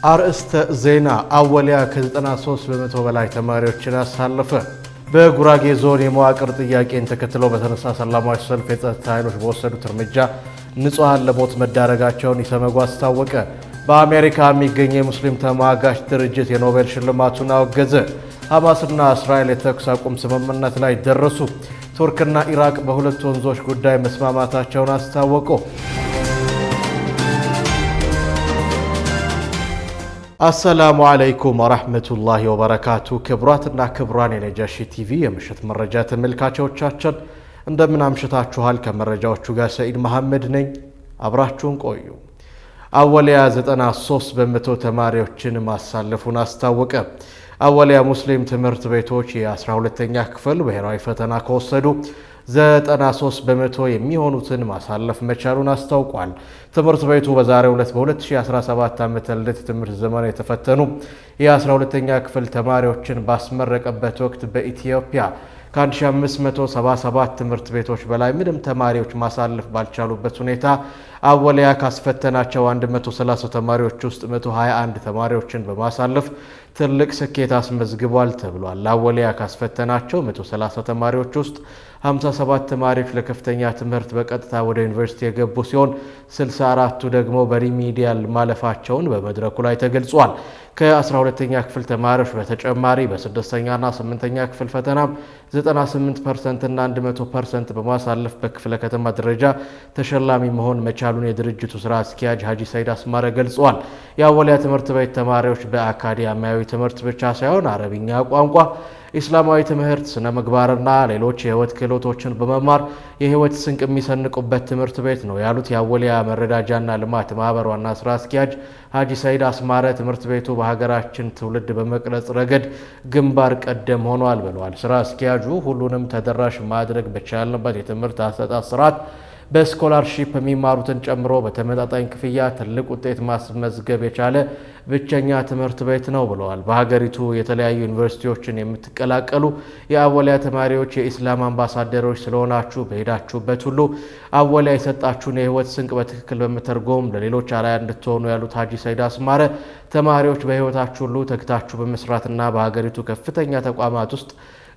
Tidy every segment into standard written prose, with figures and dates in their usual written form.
አርእስተ ዜና አወሊያ ከ93 በመቶ በላይ ተማሪዎችን አሳለፈ። በጉራጌ ዞን የመዋቅር ጥያቄን ተከትሎ በተነሳ ሰላማዊ ሰልፍ የጸጥታ ኃይሎች በወሰዱት እርምጃ ንጹሃን ለሞት መዳረጋቸውን ኢሰመጉ አስታወቀ። በአሜሪካ የሚገኝ የሙስሊም ተሟጋች ድርጅት የኖቤል ሽልማቱን አወገዘ። ሐማስና እስራኤል የተኩስ አቁም ስምምነት ላይ ደረሱ። ቱርክና ኢራቅ በሁለት ወንዞች ጉዳይ መስማማታቸውን አስታወቁ። አሰላሙ አለይኩም ወራህመቱላሂ ወበረካቱ። ክቡራትና ክቡራን የነጃሺ ቲቪ የምሽት መረጃ ተመልካቾቻችን እንደምን አምሽታችኋል? ከመረጃዎቹ ጋር ሰኢድ መሐመድ ነኝ። አብራችሁን ቆዩ። አወሊያ 93 በመቶ ተማሪዎችን ማሳለፉን አስታወቀ። አወሊያ ሙስሊም ትምህርት ቤቶች የ12ኛ ክፍል ብሔራዊ ፈተና ከወሰዱ 93 በመቶ የሚሆኑትን ማሳለፍ መቻሉን አስታውቋል። ትምህርት ቤቱ በዛሬው ዕለት በ2017 ዓ.ም ትምህርት ዘመን የተፈተኑ የ12ኛ ክፍል ተማሪዎችን ባስመረቀበት ወቅት በኢትዮጵያ ከ1577 ትምህርት ቤቶች በላይ ምንም ተማሪዎች ማሳለፍ ባልቻሉበት ሁኔታ አወሊያ ካስፈተናቸው 130 ተማሪዎች ውስጥ 121 ተማሪዎችን በማሳለፍ ትልቅ ስኬት አስመዝግቧል ተብሏል። አወሊያ ካስፈተናቸው 130 ተማሪዎች ውስጥ 57 ተማሪዎች ለከፍተኛ ትምህርት በቀጥታ ወደ ዩኒቨርሲቲ የገቡ ሲሆን 64ቱ ደግሞ በሪሚዲያል ማለፋቸውን በመድረኩ ላይ ተገልጿል። ከ12ኛ ክፍል ተማሪዎች በተጨማሪ በ6ኛና 8ኛ ክፍል ፈተናም 98% እና 100% በማሳለፍ በክፍለ ከተማ ደረጃ ተሸላሚ መሆን መቻሉን የድርጅቱ ስራ አስኪያጅ ሀጂ ሰይድ አስማረ ገልጸዋል። የአወሊያ ትምህርት ቤት ተማሪዎች በአካዳሚያዊ ትምህርት ብቻ ሳይሆን አረብኛ ቋንቋ፣ ኢስላማዊ ትምህርት፣ ስነ ምግባርና ሌሎች የህይወት ክህሎቶችን በመማር የህይወት ስንቅ የሚሰንቁበት ትምህርት ቤት ነው ያሉት የአወሊያ መረዳጃና ልማት ማህበር ዋና ስራ አስኪያጅ ሀጂ ሰይድ አስማረ ትምህርት ቤቱ በሀገራችን ትውልድ በመቅረጽ ረገድ ግንባር ቀደም ሆኗል ብለዋል። ስራ አስኪያጁ ሁሉንም ተደራሽ ማድረግ በቻልንበት የትምህርት አሰጣጥ ስርዓት በስኮላርሺፕ የሚማሩትን ጨምሮ በተመጣጣኝ ክፍያ ትልቅ ውጤት ማስመዝገብ የቻለ ብቸኛ ትምህርት ቤት ነው ብለዋል። በሀገሪቱ የተለያዩ ዩኒቨርሲቲዎችን የምትቀላቀሉ የአወሊያ ተማሪዎች የኢስላም አምባሳደሮች ስለሆናችሁ በሄዳችሁበት ሁሉ አወሊያ የሰጣችሁን የህይወት ስንቅ በትክክል በመተርጎም ለሌሎች አርአያ እንድትሆኑ ያሉት ሀጂ ሰይድ አስማረ ተማሪዎች በህይወታችሁ ሁሉ ተግታችሁ በመስራትና በሀገሪቱ ከፍተኛ ተቋማት ውስጥ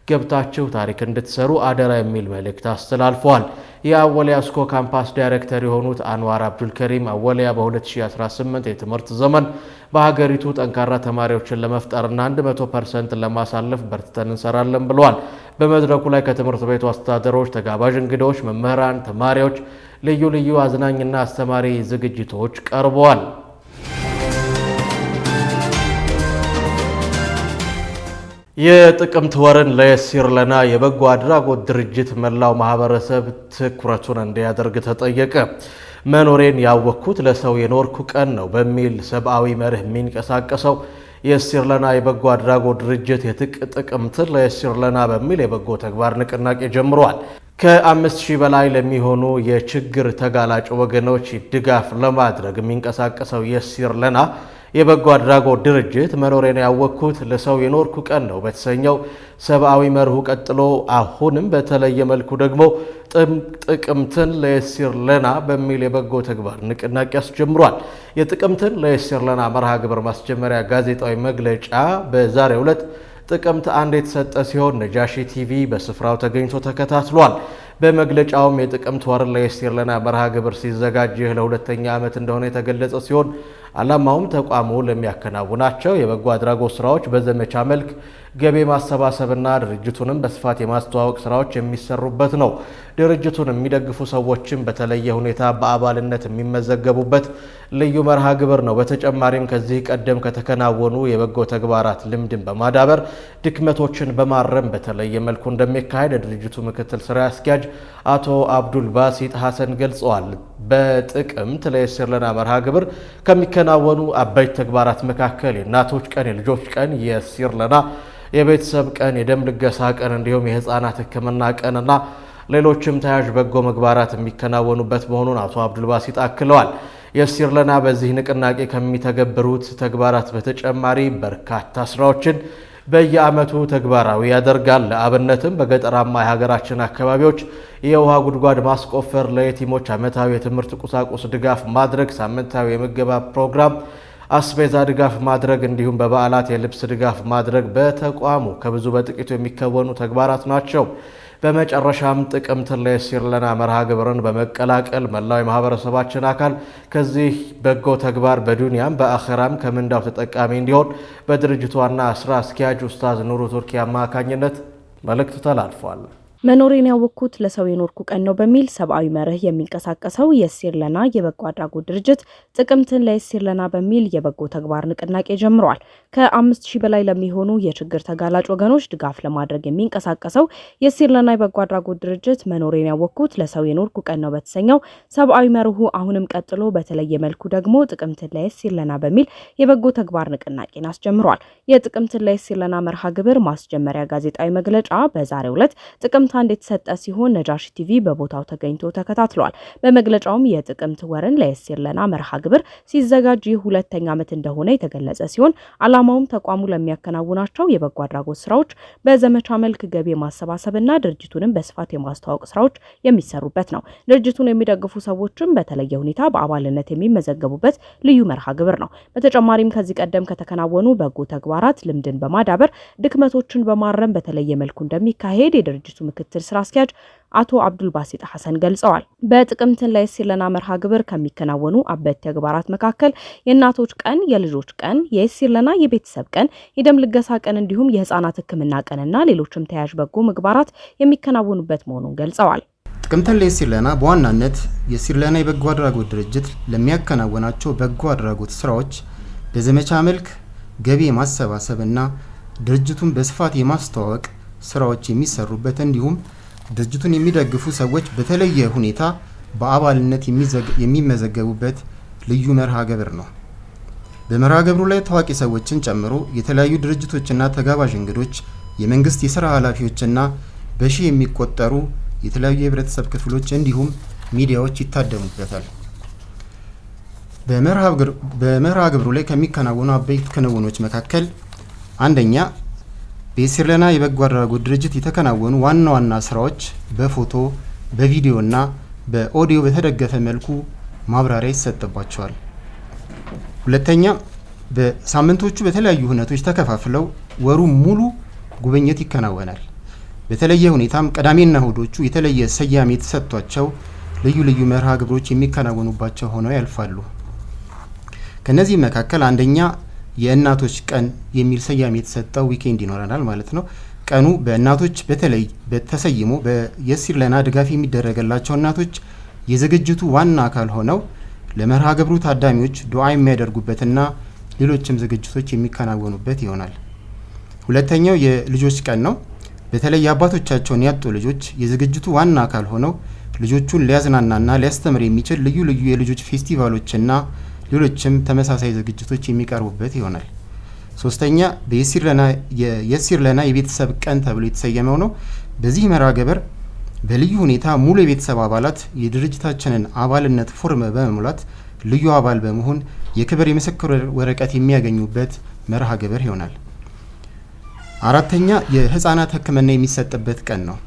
ገብታችሁ ታሪክ እንድትሰሩ አደራ የሚል መልእክት አስተላልፈዋል። የአወሊያ ስኮ ካምፓስ ዳይሬክተር የሆኑት አንዋር አብዱልከሪም አወሊያ በ2018 የትምህርት ዘመን በሀገሪቱ ጠንካራ ተማሪዎችን ለመፍጠርና 100% ለማሳለፍ በርትተን እንሰራለን ብለዋል። በመድረኩ ላይ ከትምህርት ቤቱ አስተዳደሮች፣ ተጋባዥ እንግዶች፣ መምህራን፣ ተማሪዎች ልዩ ልዩ አዝናኝና አስተማሪ ዝግጅቶች ቀርበዋል። የጥቅምት ወርን ለየሲር ለና የበጎ አድራጎት ድርጅት መላው ማህበረሰብ ትኩረቱን እንዲያደርግ ተጠየቀ። መኖሬን ያወቅኩት ለሰው የኖርኩ ቀን ነው በሚል ሰብአዊ መርህ የሚንቀሳቀሰው የሲር ለና የበጎ አድራጎት ድርጅት ጥቅምትን ለየሲር ለና በሚል የበጎ ተግባር ንቅናቄ ጀምሯል። ከ5000 በላይ ለሚሆኑ የችግር ተጋላጭ ወገኖች ድጋፍ ለማድረግ የሚንቀሳቀሰው የሲር ለና የበጎ አድራጎት ድርጅት መኖሬን ያወቅኩት ለሰው የኖርኩ ቀን ነው በተሰኘው ሰብአዊ መርሁ ቀጥሎ አሁንም በተለየ መልኩ ደግሞ ጥቅምትን ለየሲር ለና በሚል የበጎ ተግባር ንቅናቄ አስጀምሯል። የጥቅምትን ለየሲር ለና መርሃ ግብር ማስጀመሪያ ጋዜጣዊ መግለጫ በዛሬው ዕለት ጥቅምት 1 የተሰጠ ሲሆን ነጃሺ ቲቪ በስፍራው ተገኝቶ ተከታትሏል። በመግለጫውም የጥቅምት ወር ለየሲር ለና መርሃ ግብር ሲዘጋጅ ለሁለተኛ ዓመት እንደሆነ የተገለጸ ሲሆን ዓላማውም ተቋሙ ለሚያከናውናቸው የበጎ አድራጎት ስራዎች በዘመቻ መልክ ገቢ ማሰባሰብና ድርጅቱንም በስፋት የማስተዋወቅ ስራዎች የሚሰሩበት ነው። ድርጅቱን የሚደግፉ ሰዎችም በተለየ ሁኔታ በአባልነት የሚመዘገቡበት ልዩ መርሃ ግብር ነው። በተጨማሪም ከዚህ ቀደም ከተከናወኑ የበጎ ተግባራት ልምድን በማዳበር ድክመቶችን በማረም በተለየ መልኩ እንደሚካሄድ የድርጅቱ ምክትል ስራ አስኪያጅ አቶ አብዱል ባሲጥ ሐሰን ገልጸዋል። በጥቅምት ለየሲር ለና መርሃ ግብር ከሚከናወኑ አበይት ተግባራት መካከል የእናቶች ቀን፣ የልጆች ቀን፣ የሲር ለና የቤተሰብ ቀን፣ የደም ልገሳ ቀን እንዲሁም የህፃናት ሕክምና ቀንና ሌሎችም ተያያዥ በጎ ምግባራት የሚከናወኑበት መሆኑን አቶ አብዱል ባሲጥ አክለዋል። የሲር ለና በዚህ ንቅናቄ ከሚተገብሩት ተግባራት በተጨማሪ በርካታ ስራዎችን በየዓመቱ ተግባራዊ ያደርጋል። ለአብነትም በገጠራማ የሀገራችን አካባቢዎች የውሃ ጉድጓድ ማስቆፈር፣ ለየቲሞች ዓመታዊ የትምህርት ቁሳቁስ ድጋፍ ማድረግ፣ ሳምንታዊ የምገባ ፕሮግራም አስቤዛ ድጋፍ ማድረግ እንዲሁም በበዓላት የልብስ ድጋፍ ማድረግ በተቋሙ ከብዙ በጥቂቱ የሚከወኑ ተግባራት ናቸው። በመጨረሻም ጥቅምት ለየሲር ለና መርሃ ግብርን በመቀላቀል መላው የማህበረሰባችን አካል ከዚህ በጎ ተግባር በዱንያም በአኺራም ከምንዳው ተጠቃሚ እንዲሆን በድርጅቱ ዋና ስራ አስኪያጅ ኡስታዝ ኑሩ ቱርኪ አማካኝነት መልእክት ተላልፏል። መኖሬን ያወቅኩት ለሰው የኖርኩ ቀን ነው በሚል ሰብአዊ መርህ የሚንቀሳቀሰው የሲር ለና የበጎ አድራጎት ድርጅት ጥቅምትን ለየሲር ለና በሚል የበጎ ተግባር ንቅናቄ ጀምሯል። ከ5000 በላይ ለሚሆኑ የችግር ተጋላጭ ወገኖች ድጋፍ ለማድረግ የሚንቀሳቀሰው የሲር ለና የበጎ አድራጎት ድርጅት መኖሬን ያወቅኩት ለሰው የኖርኩ ቀን ነው በተሰኘው ሰብአዊ መርሁ አሁንም ቀጥሎ በተለየ መልኩ ደግሞ ጥቅምትን ለየሲር ለና በሚል የበጎ ተግባር ንቅናቄን አስጀምሯል። የጥቅምትን ለየሲር ለና መርሃ ግብር ማስጀመሪያ ጋዜጣዊ መግለጫ በዛሬው ዕለት ጥቅምት አንድ የተሰጠ ሲሆን ነጃሺ ቲቪ በቦታው ተገኝቶ ተከታትሏል። በመግለጫውም የጥቅምት ወርን ለየሲር ለና መርሃ ግብር ሲዘጋጅ ሁለተኛ ዓመት እንደሆነ የተገለጸ ሲሆን ዓላማውም ተቋሙ ለሚያከናውናቸው የበጎ አድራጎት ስራዎች በዘመቻ መልክ ገቢ ማሰባሰብና ድርጅቱንም በስፋት የማስተዋወቅ ስራዎች የሚሰሩበት ነው። ድርጅቱን የሚደግፉ ሰዎችም በተለየ ሁኔታ በአባልነት የሚመዘገቡበት ልዩ መርሃ ግብር ነው። በተጨማሪም ከዚህ ቀደም ከተከናወኑ በጎ ተግባራት ልምድን በማዳበር ድክመቶችን በማረም በተለየ መልኩ እንደሚካሄድ የድርጅቱ ምክትል ስራ አስኪያጅ አቶ አብዱል ባሲጥ ሐሰን ገልጸዋል። በጥቅምትን ለየሲር ለና መርሃ ግብር ከሚከናወኑ አበይት ተግባራት መካከል የእናቶች ቀን፣ የልጆች ቀን፣ የየሲር ለና የቤተሰብ ቀን፣ የደም ልገሳ ቀን እንዲሁም የህፃናት ሕክምና ቀንና ሌሎችም ተያያዥ በጎ ምግባራት የሚከናወኑበት መሆኑን ገልጸዋል። ጥቅምትን ለየሲር ለና በዋናነት የሲር ለና የበጎ አድራጎት ድርጅት ለሚያከናውናቸው በጎ አድራጎት ስራዎች በዘመቻ መልክ ገቢ የማሰባሰብና ድርጅቱን በስፋት የማስተዋወቅ ስራዎች የሚሰሩበት እንዲሁም ድርጅቱን የሚደግፉ ሰዎች በተለየ ሁኔታ በአባልነት የሚመዘገቡበት ልዩ መርሃ ግብር ነው። በመርሃ ግብሩ ላይ ታዋቂ ሰዎችን ጨምሮ የተለያዩ ድርጅቶችና ተጋባዥ እንግዶች፣ የመንግስት የሥራ ኃላፊዎችና በሺህ የሚቆጠሩ የተለያዩ የህብረተሰብ ክፍሎች እንዲሁም ሚዲያዎች ይታደሙበታል። በመርሃ ግብሩ ላይ ከሚከናወኑ አበይት ክንውኖች መካከል አንደኛ በየሲር ለና የበጎ አድራጎት ድርጅት የተከናወኑ ዋና ዋና ስራዎች በፎቶ በቪዲዮና በኦዲዮ በተደገፈ መልኩ ማብራሪያ ይሰጥባቸዋል። ሁለተኛ በሳምንቶቹ በተለያዩ ሁነቶች ተከፋፍለው ወሩ ሙሉ ጉብኝት ይከናወናል። በተለየ ሁኔታም ቅዳሜና እሁዶቹ የተለየ ስያሜ የተሰጥቷቸው ልዩ ልዩ መርሃ ግብሮች የሚከናወኑባቸው ሆነው ያልፋሉ። ከነዚህ መካከል አንደኛ የእናቶች ቀን የሚል ስያሜ የተሰጠው ዊኬንድ ይኖረናል ማለት ነው። ቀኑ በእናቶች በተለይ በተሰይሞ በየሲር ለና ድጋፍ የሚደረገላቸው እናቶች የዝግጅቱ ዋና አካል ሆነው ለመርሃ ግብሩ ታዳሚዎች ዱዓ የሚያደርጉበትና ሌሎችም ዝግጅቶች የሚከናወኑበት ይሆናል። ሁለተኛው የልጆች ቀን ነው። በተለይ አባቶቻቸውን ያጡ ልጆች የዝግጅቱ ዋና አካል ሆነው ልጆቹን ሊያዝናናና ሊያስተምር የሚችል ልዩ ልዩ የልጆች ፌስቲቫሎችና ሌሎችም ተመሳሳይ ዝግጅቶች የሚቀርቡበት ይሆናል። ሶስተኛ የየሲር ለና የቤተሰብ ቀን ተብሎ የተሰየመው ነው። በዚህ መርሃ ግብር በልዩ ሁኔታ ሙሉ የቤተሰብ አባላት የድርጅታችንን አባልነት ፎርም በመሙላት ልዩ አባል በመሆን የክብር የምስክር ወረቀት የሚያገኙበት መርሃ ግብር ይሆናል። አራተኛ የህፃናት ሕክምና የሚሰጥበት ቀን ነው።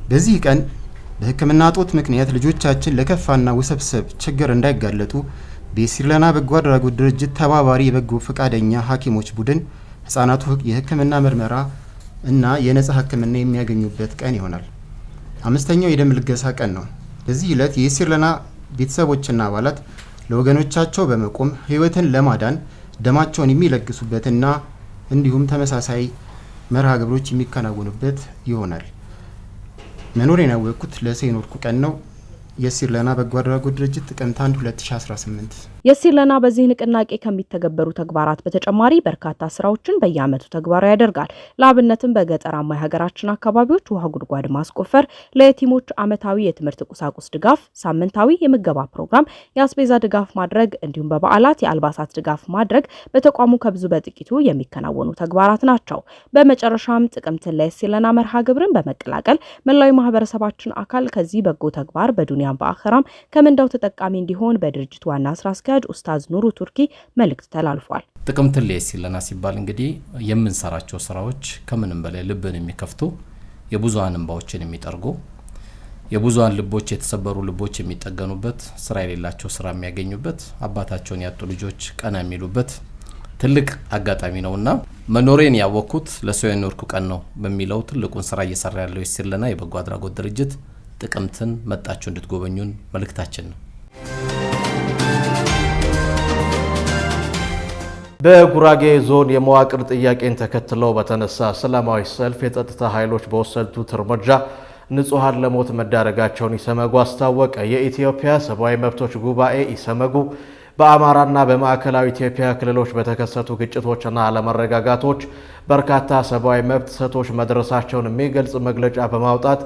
በዚህ ቀን በሕክምና ጦት ምክንያት ልጆቻችን ለከፋና ውስብስብ ችግር እንዳይጋለጡ በየሲር ለና በጎ አድራጎት ድርጅት ተባባሪ የበጎ ፈቃደኛ ሐኪሞች ቡድን ህፃናቱ የሕክምና ምርመራ እና የነጻ ሕክምና የሚያገኙበት ቀን ይሆናል። አምስተኛው የደም ልገሳ ቀን ነው። በዚህ ዕለት የየሲር ለና ቤተሰቦችና አባላት ለወገኖቻቸው በመቆም ህይወትን ለማዳን ደማቸውን የሚለግሱበትና እንዲሁም ተመሳሳይ መርሃ ግብሮች የሚከናወኑበት ይሆናል። መኖሬን ያወቅኩት ለሰው የኖርኩ ቀን ነው። የሲር ለና በጎ አድራጎት ድርጅት ጥቅምት 1 2018 የሲር ለና በዚህ ንቅናቄ ከሚተገበሩ ተግባራት በተጨማሪ በርካታ ስራዎችን በየዓመቱ ተግባራዊ ያደርጋል። ለአብነትም በገጠራማ የሀገራችን አካባቢዎች ውሃ ጉድጓድ ማስቆፈር፣ ለየቲሞች ዓመታዊ የትምህርት ቁሳቁስ ድጋፍ፣ ሳምንታዊ የምገባ ፕሮግራም፣ የአስቤዛ ድጋፍ ማድረግ እንዲሁም በበዓላት የአልባሳት ድጋፍ ማድረግ በተቋሙ ከብዙ በጥቂቱ የሚከናወኑ ተግባራት ናቸው። በመጨረሻም ጥቅምትን ለየሲር ለና መርሃ ግብርን በመቀላቀል መላው ማህበረሰባችን አካል ከዚህ በጎ ተግባር በዱንያም በአኺራም ከምንዳው ተጠቃሚ እንዲሆን በድርጅቱ ዋና ስራ አስኪያጅ ኡስታዝ ኑሩ ቱርኪ መልእክት ተላልፏል። ጥቅምትን ለየሲር ለና ሲባል እንግዲህ የምንሰራቸው ስራዎች ከምንም በላይ ልብን የሚከፍቱ የብዙሃን እንባዎችን የሚጠርጉ የብዙሃን ልቦች የተሰበሩ ልቦች የሚጠገኑበት ስራ የሌላቸው ስራ የሚያገኙበት አባታቸውን ያጡ ልጆች ቀና የሚሉበት ትልቅ አጋጣሚ ነውና መኖሬን ያወኩት ለሰው የኖርኩ ቀን ነው በሚለው ትልቁን ስራ እየሰራ ያለው የሲር ለና የበጎ አድራጎት ድርጅት ጥቅምትን መጣችሁ እንድትጎበኙን መልእክታችን ነው። በጉራጌ ዞን የመዋቅር ጥያቄን ተከትለው በተነሳ ሰላማዊ ሰልፍ የጸጥታ ኃይሎች በወሰዱት እርምጃ ንጹሃን ለሞት መዳረጋቸውን ኢሰመጉ አስታወቀ። የኢትዮጵያ ሰብአዊ መብቶች ጉባኤ ኢሰመጉ በአማራና በማዕከላዊ ኢትዮጵያ ክልሎች በተከሰቱ ግጭቶችና አለመረጋጋቶች በርካታ ሰብአዊ መብት ጥሰቶች መድረሳቸውን የሚገልጽ መግለጫ በማውጣት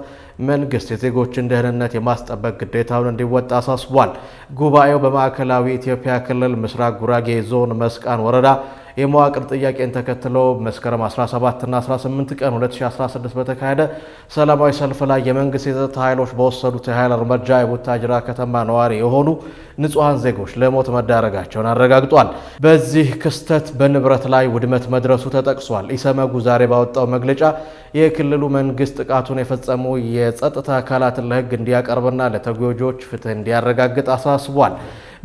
መንግስት የዜጎችን ደህንነት የማስጠበቅ ግዴታውን እንዲወጣ አሳስቧል። ጉባኤው በማዕከላዊ ኢትዮጵያ ክልል ምስራቅ ጉራጌ ዞን መስቃን ወረዳ የመዋቅር ጥያቄን ተከትሎ መስከረም 17 እና 18 ቀን 2016 በተካሄደ ሰላማዊ ሰልፍ ላይ የመንግስት የጸጥታ ኃይሎች በወሰዱት የኃይል እርምጃ የቡታጅራ ከተማ ነዋሪ የሆኑ ንጹሃን ዜጎች ለሞት መዳረጋቸውን አረጋግጧል። በዚህ ክስተት በንብረት ላይ ውድመት መድረሱ ተጠቅሷል። ኢሰመጉ ዛሬ ባወጣው መግለጫ የክልሉ መንግስት ጥቃቱን የፈጸሙ የጸጥታ አካላትን ለህግ እንዲያቀርብና ለተጎጂዎች ፍትህ እንዲያረጋግጥ አሳስቧል።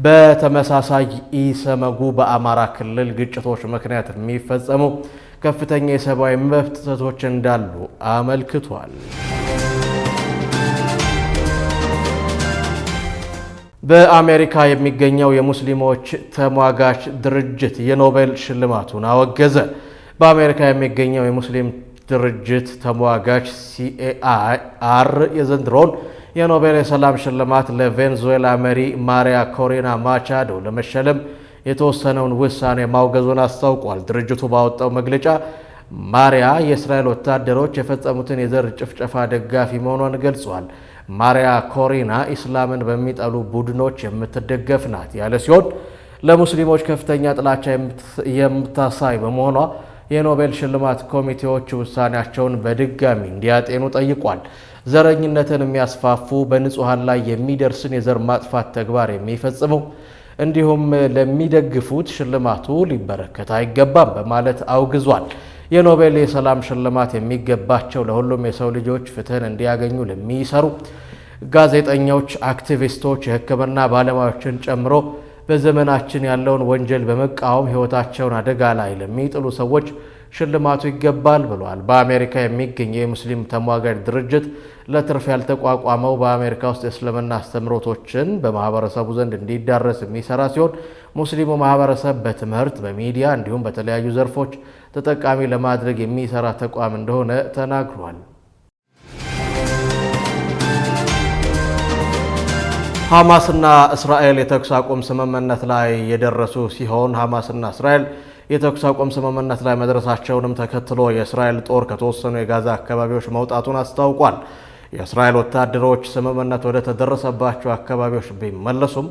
በተመሳሳይ ኢሰመጉ በአማራ ክልል ግጭቶች ምክንያት የሚፈጸሙ ከፍተኛ የሰብአዊ መብት ጥሰቶች እንዳሉ አመልክቷል። በአሜሪካ የሚገኘው የሙስሊሞች ተሟጋች ድርጅት የኖቤል ሽልማቱን አወገዘ። በአሜሪካ የሚገኘው የሙስሊም ድርጅት ተሟጋች ሲኤአር የዘንድሮውን የኖቤል የሰላም ሽልማት ለቬንዙዌላ መሪ ማሪያ ኮሪና ማቻዶ ለመሸለም የተወሰነውን ውሳኔ ማውገዙን አስታውቋል። ድርጅቱ ባወጣው መግለጫ ማሪያ የእስራኤል ወታደሮች የፈጸሙትን የዘር ጭፍጨፋ ደጋፊ መሆኗን ገልጿል። ማሪያ ኮሪና ኢስላምን በሚጠሉ ቡድኖች የምትደገፍ ናት ያለ ሲሆን ለሙስሊሞች ከፍተኛ ጥላቻ የምታሳይ በመሆኗ የኖቤል ሽልማት ኮሚቴዎች ውሳኔያቸውን በድጋሚ እንዲያጤኑ ጠይቋል። ዘረኝነትን የሚያስፋፉ በንጹሃን ላይ የሚደርስን የዘር ማጥፋት ተግባር የሚፈጽሙ እንዲሁም ለሚደግፉት ሽልማቱ ሊበረከት አይገባም በማለት አውግዟል። የኖቤል የሰላም ሽልማት የሚገባቸው ለሁሉም የሰው ልጆች ፍትህን እንዲያገኙ ለሚሰሩ ጋዜጠኞች፣ አክቲቪስቶች፣ የሕክምና ባለሙያዎችን ጨምሮ በዘመናችን ያለውን ወንጀል በመቃወም ህይወታቸውን አደጋ ላይ ለሚጥሉ ሰዎች ሽልማቱ ይገባል ብሏል። በአሜሪካ የሚገኘው የሙስሊም ተሟጋች ድርጅት ለትርፍ ያልተቋቋመው በአሜሪካ ውስጥ የእስልምና አስተምህሮቶችን በማህበረሰቡ ዘንድ እንዲዳረስ የሚሰራ ሲሆን ሙስሊሙ ማህበረሰብ በትምህርት፣ በሚዲያ እንዲሁም በተለያዩ ዘርፎች ተጠቃሚ ለማድረግ የሚሰራ ተቋም እንደሆነ ተናግሯል። ሐማስና እስራኤል የተኩስ አቁም ስምምነት ላይ የደረሱ ሲሆን ሐማስና እስራኤል የተኩስ አቁም ስምምነት ላይ መድረሳቸውንም ተከትሎ የእስራኤል ጦር ከተወሰኑ የጋዛ አካባቢዎች መውጣቱን አስታውቋል። የእስራኤል ወታደሮች ስምምነት ወደ ተደረሰባቸው አካባቢዎች ቢመለሱም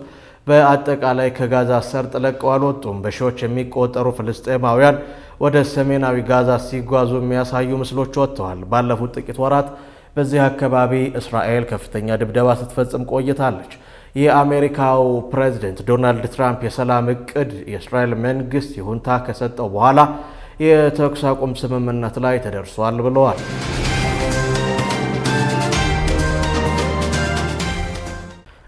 በአጠቃላይ ከጋዛ ሰርጥ ለቀው አልወጡም። በሺዎች የሚቆጠሩ ፍልስጤማውያን ወደ ሰሜናዊ ጋዛ ሲጓዙ የሚያሳዩ ምስሎች ወጥተዋል። ባለፉት ጥቂት ወራት በዚህ አካባቢ እስራኤል ከፍተኛ ድብደባ ስትፈጽም ቆይታለች። የአሜሪካው ፕሬዝዳንት ዶናልድ ትራምፕ የሰላም እቅድ የእስራኤል መንግስት ይሁንታ ከሰጠው በኋላ የተኩስ አቁም ስምምነት ላይ ተደርሷል ብለዋል።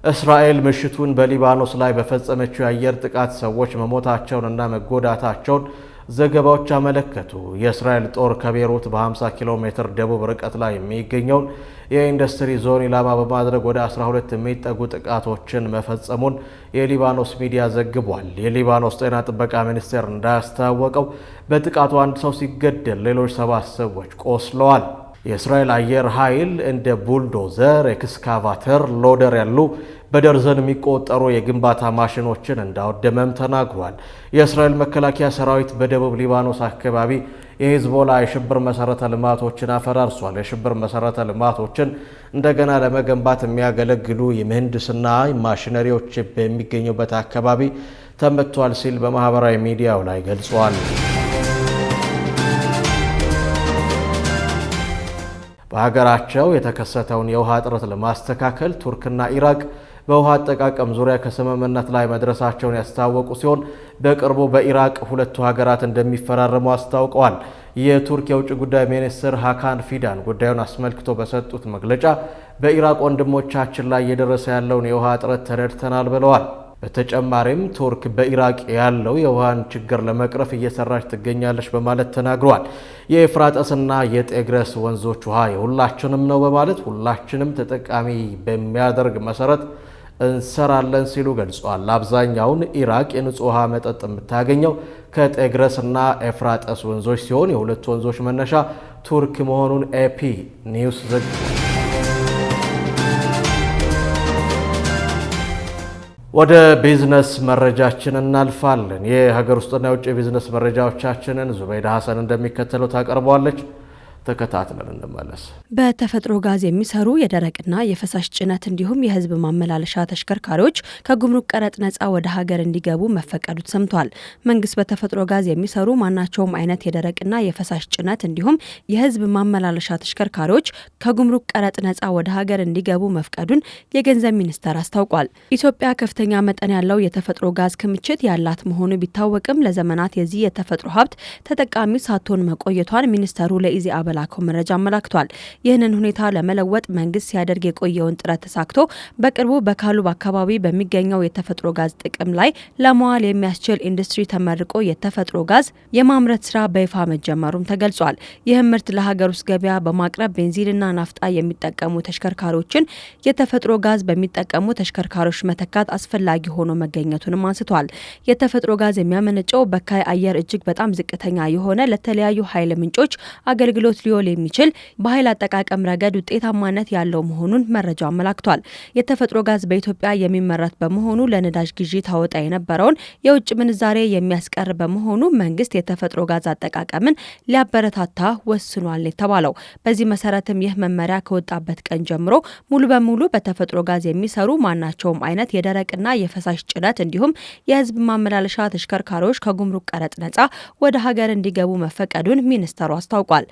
እስራኤል ምሽቱን በሊባኖስ ላይ በፈጸመችው የአየር ጥቃት ሰዎች መሞታቸውንና መጎዳታቸውን ዘገባዎች አመለከቱ። የእስራኤል ጦር ከቤይሩት በ50 ኪሎ ሜትር ደቡብ ርቀት ላይ የሚገኘውን የኢንዱስትሪ ዞን ኢላማ በማድረግ ወደ 12 የሚጠጉ ጥቃቶችን መፈጸሙን የሊባኖስ ሚዲያ ዘግቧል። የሊባኖስ ጤና ጥበቃ ሚኒስቴር እንዳስታወቀው በጥቃቱ አንድ ሰው ሲገደል ሌሎች 7 ሰዎች ቆስለዋል። የእስራኤል አየር ኃይል እንደ ቡልዶዘር፣ ኤክስካቫተር፣ ሎደር ያሉ በደርዘን የሚቆጠሩ የግንባታ ማሽኖችን እንዳወደመም ተናግሯል። የእስራኤል መከላከያ ሰራዊት በደቡብ ሊባኖስ አካባቢ የሂዝቦላ የሽብር መሰረተ ልማቶችን አፈራርሷል። የሽብር መሰረተ ልማቶችን እንደገና ለመገንባት የሚያገለግሉ የምህንድስና ማሽነሪዎች በሚገኙበት አካባቢ ተመቷል ሲል በማህበራዊ ሚዲያው ላይ ገልጿል። በሀገራቸው የተከሰተውን የውሃ እጥረት ለማስተካከል ቱርክና ኢራቅ በውሃ አጠቃቀም ዙሪያ ከስምምነት ላይ መድረሳቸውን ያስታወቁ ሲሆን በቅርቡ በኢራቅ ሁለቱ ሀገራት እንደሚፈራረሙ አስታውቀዋል። የቱርክ የውጭ ጉዳይ ሚኒስትር ሃካን ፊዳን ጉዳዩን አስመልክቶ በሰጡት መግለጫ በኢራቅ ወንድሞቻችን ላይ እየደረሰ ያለውን የውሃ እጥረት ተረድተናል ብለዋል። በተጨማሪም ቱርክ በኢራቅ ያለው የውሃን ችግር ለመቅረፍ እየሰራች ትገኛለች በማለት ተናግረዋል። የኤፍራጥስና የጤግረስ ወንዞች ውሃ የሁላችንም ነው በማለት ሁላችንም ተጠቃሚ በሚያደርግ መሰረት እንሰራለን ሲሉ ገልጸዋል። አብዛኛውን ኢራቅ የንጹህ ውሃ መጠጥ የምታገኘው ከጤግረስና ኤፍራጥስ ወንዞች ሲሆን የሁለቱ ወንዞች መነሻ ቱርክ መሆኑን ኤፒ ኒውስ ዘግቧል። ወደ ቢዝነስ መረጃችን እናልፋለን። የሀገር ውስጥና የውጭ ቢዝነስ መረጃዎቻችንን ዙበይዳ ሀሰን እንደሚከተለው ታቀርበዋለች። ተከታትለን እንመለስ። በተፈጥሮ ጋዝ የሚሰሩ የደረቅና የፈሳሽ ጭነት እንዲሁም የህዝብ ማመላለሻ ተሽከርካሪዎች ከጉምሩክ ቀረጥ ነጻ ወደ ሀገር እንዲገቡ መፈቀዱ ተሰምቷል። መንግስት በተፈጥሮ ጋዝ የሚሰሩ ማናቸውም አይነት የደረቅና የፈሳሽ ጭነት እንዲሁም የህዝብ ማመላለሻ ተሽከርካሪዎች ከጉምሩክ ቀረጥ ነጻ ወደ ሀገር እንዲገቡ መፍቀዱን የገንዘብ ሚኒስቴር አስታውቋል። ኢትዮጵያ ከፍተኛ መጠን ያለው የተፈጥሮ ጋዝ ክምችት ያላት መሆኑ ቢታወቅም ለዘመናት የዚህ የተፈጥሮ ሀብት ተጠቃሚ ሳትሆን መቆየቷን ሚኒስተሩ ለኢዜአ ላከው መረጃ አመላክቷል። ይህንን ሁኔታ ለመለወጥ መንግስት ሲያደርግ የቆየውን ጥረት ተሳክቶ በቅርቡ በካሉብ አካባቢ በሚገኘው የተፈጥሮ ጋዝ ጥቅም ላይ ለመዋል የሚያስችል ኢንዱስትሪ ተመርቆ የተፈጥሮ ጋዝ የማምረት ስራ በይፋ መጀመሩም ተገልጿል። ይህም ምርት ለሀገር ውስጥ ገበያ በማቅረብ ቤንዚንና ናፍጣ የሚጠቀሙ ተሽከርካሪዎችን የተፈጥሮ ጋዝ በሚጠቀሙ ተሽከርካሪዎች መተካት አስፈላጊ ሆኖ መገኘቱንም አንስቷል። የተፈጥሮ ጋዝ የሚያመነጨው በካይ አየር እጅግ በጣም ዝቅተኛ የሆነ ለተለያዩ ኃይል ምንጮች አገልግሎት ሊውል የሚችል በኃይል አጠቃቀም ረገድ ውጤታማነት ያለው መሆኑን መረጃው አመላክቷል። የተፈጥሮ ጋዝ በኢትዮጵያ የሚመረት በመሆኑ ለነዳጅ ግዢ ታወጣ የነበረውን የውጭ ምንዛሬ የሚያስቀር በመሆኑ መንግስት የተፈጥሮ ጋዝ አጠቃቀምን ሊያበረታታ ወስኗል የተባለው። በዚህ መሰረትም ይህ መመሪያ ከወጣበት ቀን ጀምሮ ሙሉ በሙሉ በተፈጥሮ ጋዝ የሚሰሩ ማናቸውም አይነት የደረቅና የፈሳሽ ጭነት እንዲሁም የህዝብ ማመላለሻ ተሽከርካሪዎች ከጉምሩክ ቀረጥ ነጻ ወደ ሀገር እንዲገቡ መፈቀዱን ሚኒስተሩ አስታውቋል።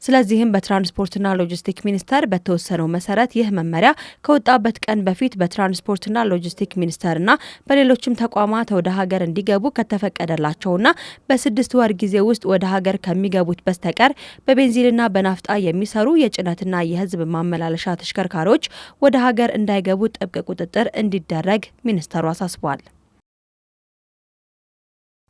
ስለዚህም በትራንስፖርትና ሎጂስቲክ ሚኒስቴር በተወሰነው መሰረት ይህ መመሪያ ከወጣበት ቀን በፊት በትራንስፖርትና ሎጂስቲክ ሚኒስቴርና በሌሎችም ተቋማት ወደ ሀገር እንዲገቡ ከተፈቀደላቸውና በ6 ወር ጊዜ ውስጥ ወደ ሀገር ከሚገቡት በስተቀር በቤንዚንና በናፍጣ የሚሰሩ የጭነትና የህዝብ ማመላለሻ ተሽከርካሪዎች ወደ ሀገር እንዳይገቡ ጥብቅ ቁጥጥር እንዲደረግ ሚኒስቴሩ አሳስቧል።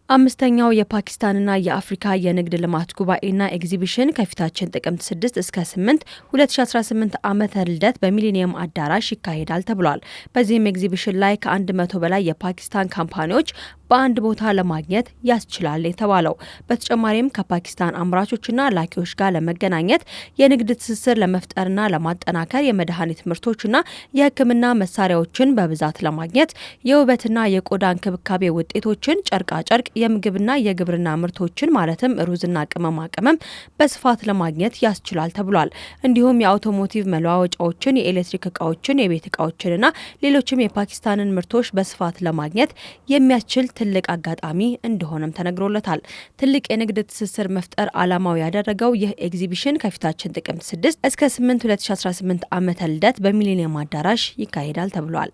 አምስተኛው የፓኪስታንና የአፍሪካ የንግድ ልማት ጉባኤና ኤግዚቢሽን ከፊታችን ጥቅምት 6 እስከ 8 2018 ዓመተ ልደት በሚሊኒየም አዳራሽ ይካሄዳል ተብሏል። በዚህም ኤግዚቢሽን ላይ ከ100 በላይ የፓኪስታን ካምፓኒዎች በአንድ ቦታ ለማግኘት ያስችላል የተባለው። በተጨማሪም ከፓኪስታን አምራቾችና ላኪዎች ጋር ለመገናኘት የንግድ ትስስር ለመፍጠርና ለማጠናከር የመድኃኒት ምርቶችና የሕክምና መሳሪያዎችን በብዛት ለማግኘት የውበትና የቆዳ እንክብካቤ ውጤቶችን፣ ጨርቃጨርቅ፣ የምግብና የግብርና ምርቶችን ማለትም ሩዝና ቅመማ ቅመም በስፋት ለማግኘት ያስችላል ተብሏል። እንዲሁም የአውቶሞቲቭ መለዋወጫዎችን፣ የኤሌክትሪክ እቃዎችን፣ የቤት እቃዎችንና ሌሎችም የፓኪስታንን ምርቶች በስፋት ለማግኘት የሚያስችል ትልቅ አጋጣሚ እንደሆነም ተነግሮለታል። ትልቅ የንግድ ትስስር መፍጠር ዓላማው ያደረገው ይህ ኤግዚቢሽን ከፊታችን ጥቅምት 6 እስከ 8 2018 ዓመተ ልደት በሚሊኒየም አዳራሽ ይካሄዳል ተብሏል።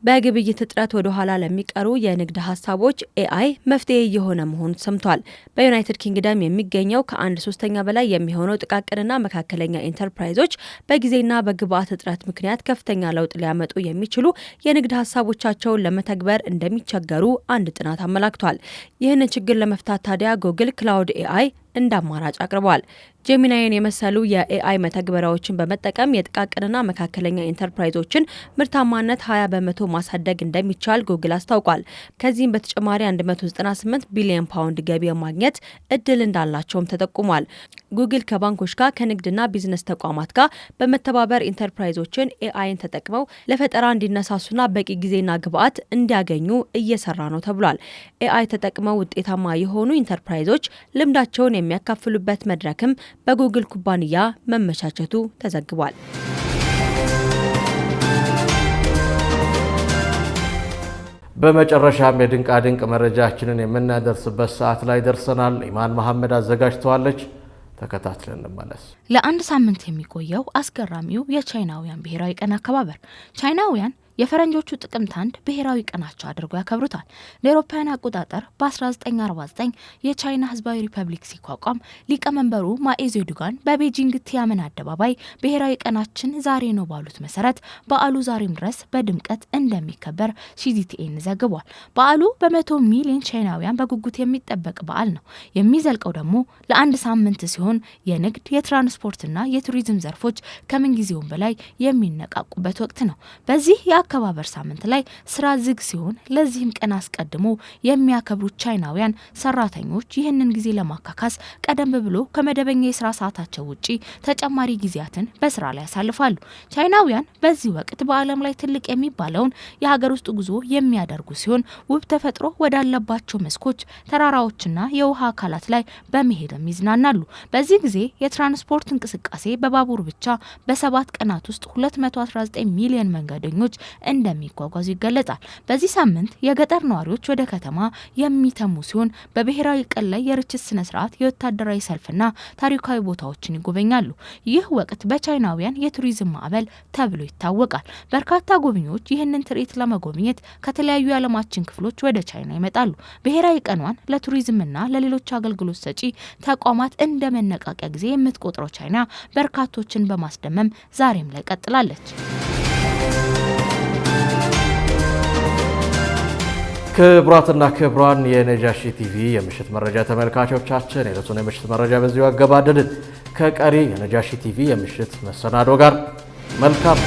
በግብይት እጥረት ወደ ኋላ ለሚቀሩ የንግድ ሀሳቦች ኤአይ መፍትሄ እየሆነ መሆኑ ሰምቷል። በዩናይትድ ኪንግደም የሚገኘው ከ1/3 በላይ የሚሆነው ጥቃቅንና መካከለኛ ኢንተርፕራይዞች በጊዜና በግብአት እጥረት ምክንያት ከፍተኛ ለውጥ ሊያመጡ የሚችሉ የንግድ ሀሳቦቻቸውን ለመተግበር እንደሚቸገሩ አንድ ጥናት አመላክቷል። ይህንን ችግር ለመፍታት ታዲያ ጉግል ክላውድ ኤአይ እንደ አማራጭ አቅርቧል። ጄሚናይን የመሰሉ የኤአይ መተግበሪያዎችን በመጠቀም የጥቃቅንና መካከለኛ ኢንተርፕራይዞችን ምርታማነት 20 በመቶ ማሳደግ እንደሚቻል ጉግል አስታውቋል። ከዚህም በተጨማሪ 198 ቢሊዮን ፓውንድ ገቢ ማግኘት እድል እንዳላቸውም ተጠቁሟል። ጉግል ከባንኮች ጋር ከንግድና ቢዝነስ ተቋማት ጋር በመተባበር ኢንተርፕራይዞችን ኤአይን ተጠቅመው ለፈጠራ እንዲነሳሱና በቂ ጊዜና ግብአት እንዲያገኙ እየሰራ ነው ተብሏል። ኤአይ ተጠቅመው ውጤታማ የሆኑ ኢንተርፕራይዞች ልምዳቸውን የሚያካፍሉበት መድረክም በጉግል ኩባንያ መመቻቸቱ ተዘግቧል። በመጨረሻም የድንቃ ድንቅ መረጃችንን የምናደርስበት ሰዓት ላይ ደርሰናል። ኢማን መሐመድ አዘጋጅተዋለች። ተከታትለን እንመለስ። ለአንድ ሳምንት የሚቆየው አስገራሚው የቻይናውያን ብሔራዊ ቀን አከባበር ቻይናውያን የፈረንጆቹ ጥቅምት 1 ብሔራዊ ቀናቸው አድርገው ያከብሩታል። ለአውሮፓውያን አቆጣጠር በ1949 የቻይና ህዝባዊ ሪፐብሊክ ሲቋቋም ሊቀመንበሩ ማኦዜዱጋን በቤጂንግ ቲያመን አደባባይ ብሔራዊ ቀናችን ዛሬ ነው ባሉት መሰረት በዓሉ ዛሬም ድረስ በድምቀት እንደሚከበር ሲጂቲኤን ዘግቧል። በዓሉ በ100 ሚሊዮን ቻይናውያን በጉጉት የሚጠበቅ በዓል ነው። የሚዘልቀው ደግሞ ለአንድ ሳምንት ሲሆን የንግድ የትራንስፖርትና የቱሪዝም ዘርፎች ከምንጊዜውም በላይ የሚነቃቁበት ወቅት ነው። በዚህ የአከባበር ሳምንት ላይ ስራ ዝግ ሲሆን ለዚህም ቀን አስቀድሞ የሚያከብሩት ቻይናውያን ሰራተኞች ይህንን ጊዜ ለማካካስ ቀደም ብሎ ከመደበኛ የስራ ሰዓታቸው ውጪ ተጨማሪ ጊዜያትን በስራ ላይ ያሳልፋሉ። ቻይናውያን በዚህ ወቅት በዓለም ላይ ትልቅ የሚባለውን የሀገር ውስጥ ጉዞ የሚያደርጉ ሲሆን ውብ ተፈጥሮ ወዳለባቸው መስኮች፣ ተራራዎችና የውሃ አካላት ላይ በመሄድም ይዝናናሉ። በዚህ ጊዜ የትራንስፖርት እንቅስቃሴ በባቡር ብቻ በ7 ቀናት ውስጥ 219 ሚሊዮን መንገደኞች እንደሚጓጓዙ ይገለጻል። በዚህ ሳምንት የገጠር ነዋሪዎች ወደ ከተማ የሚተሙ ሲሆን በብሔራዊ ቀን ላይ የርችት ስነ ስርዓት፣ የወታደራዊ ሰልፍና ታሪካዊ ቦታዎችን ይጎበኛሉ። ይህ ወቅት በቻይናውያን የቱሪዝም ማዕበል ተብሎ ይታወቃል። በርካታ ጎብኚዎች ይህንን ትርኢት ለመጎብኘት ከተለያዩ የዓለማችን ክፍሎች ወደ ቻይና ይመጣሉ። ብሔራዊ ቀኗን ለቱሪዝምና ለሌሎች አገልግሎት ሰጪ ተቋማት እንደ መነቃቂያ ጊዜ የምትቆጥረው ቻይና በርካቶችን በማስደመም ዛሬም ላይ ቀጥላለች። ክቡራትና ክቡራን የነጃሺ ቲቪ የምሽት መረጃ ተመልካቾቻችን የዕለቱን የምሽት መረጃ በዚሁ አገባደድን። ከቀሪ የነጃሺ ቲቪ የምሽት መሰናዶ ጋር መልካም